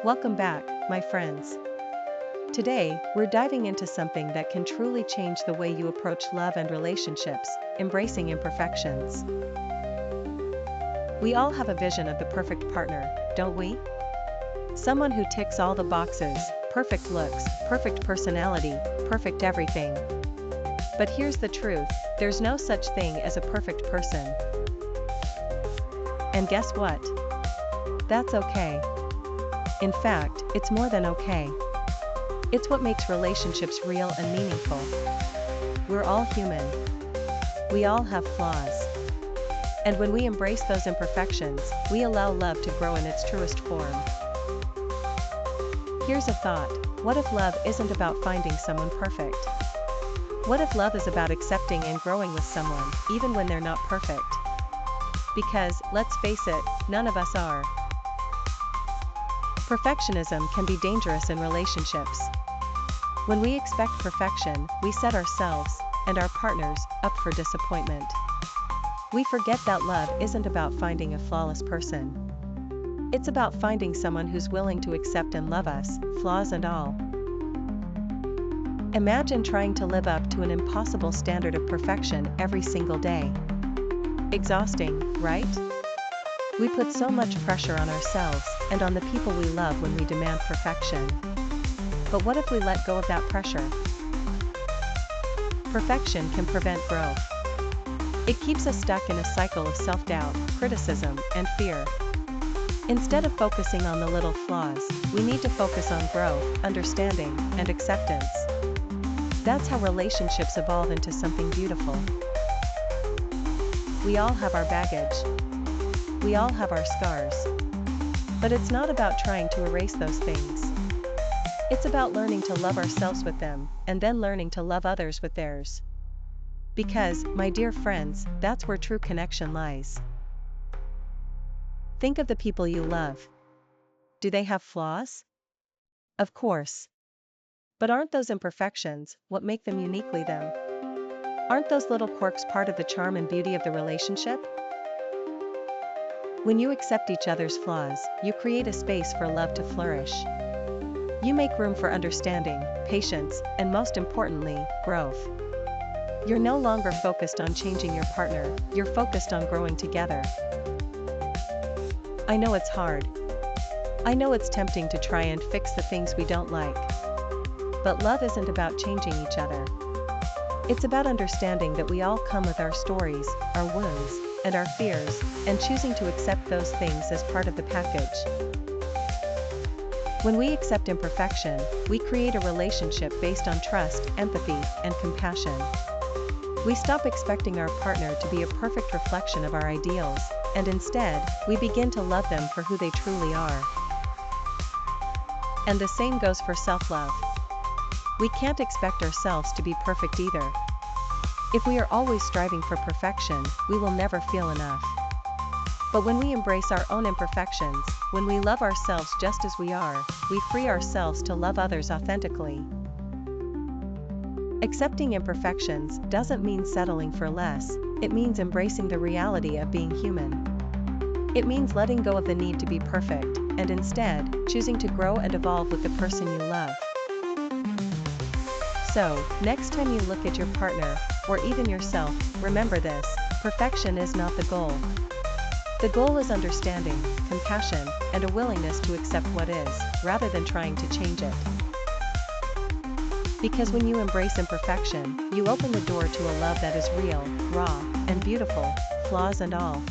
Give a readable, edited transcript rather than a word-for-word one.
Welcome back, my friends. Today, we're diving into something that can truly change the way you approach love and relationships, embracing imperfections. We all have a vision of the perfect partner, don't we? Someone who ticks all the boxes, perfect looks, perfect personality, perfect everything. But here's the truth, there's no such thing as a perfect person. And guess what? That's okay. In fact, it's more than okay. It's what makes relationships real and meaningful. We're all human. We all have flaws. And when we embrace those imperfections, we allow love to grow in its truest form. Here's a thought. What if love isn't about finding someone perfect? What if love is about accepting and growing with someone, even when they're not perfect? Because, let's face it, none of us are. Perfectionism can be dangerous in relationships. When we expect perfection, we set ourselves, and our partners, up for disappointment. We forget that love isn't about finding a flawless person. It's about finding someone who's willing to accept and love us, flaws and all. Imagine trying to live up to an impossible standard of perfection every single day. Exhausting, right? We put so much pressure on ourselves and on the people we love when we demand perfection. But what if we let go of that pressure? Perfection can prevent growth. It keeps us stuck in a cycle of self-doubt, criticism, and fear. Instead of focusing on the little flaws, we need to focus on growth, understanding, and acceptance. That's how relationships evolve into something beautiful. We all have our baggage. We all have our scars. But it's not about trying to erase those things. It's about learning to love ourselves with them, and then learning to love others with theirs. Because, my dear friends, that's where true connection lies. Think of the people you love. Do they have flaws? Of course. But aren't those imperfections what make them uniquely them? Aren't those little quirks part of the charm and beauty of the relationship? When you accept each other's flaws, you create a space for love to flourish. You make room for understanding, patience, and most importantly, growth. You're no longer focused on changing your partner, you're focused on growing together. I know it's hard. I know it's tempting to try and fix the things we don't like. But love isn't about changing each other. It's about understanding that we all come with our stories, our wounds, and our fears, and choosing to accept those things as part of the package. When we accept imperfection, we create a relationship based on trust, empathy, and compassion. We stop expecting our partner to be a perfect reflection of our ideals, and instead, we begin to love them for who they truly are. And the same goes for self-love. We can't expect ourselves to be perfect either. If we are always striving for perfection, we will never feel enough. But when we embrace our own imperfections, when we love ourselves just as we are, we free ourselves to love others authentically. Accepting imperfections doesn't mean settling for less, it means embracing the reality of being human. It means letting go of the need to be perfect, and instead, choosing to grow and evolve with the person you love. So, next time you look at your partner, or even yourself, remember this: perfection is not the goal. The goal is understanding, compassion, and a willingness to accept what is, rather than trying to change it. Because when you embrace imperfection, you open the door to a love that is real, raw, and beautiful, flaws and all.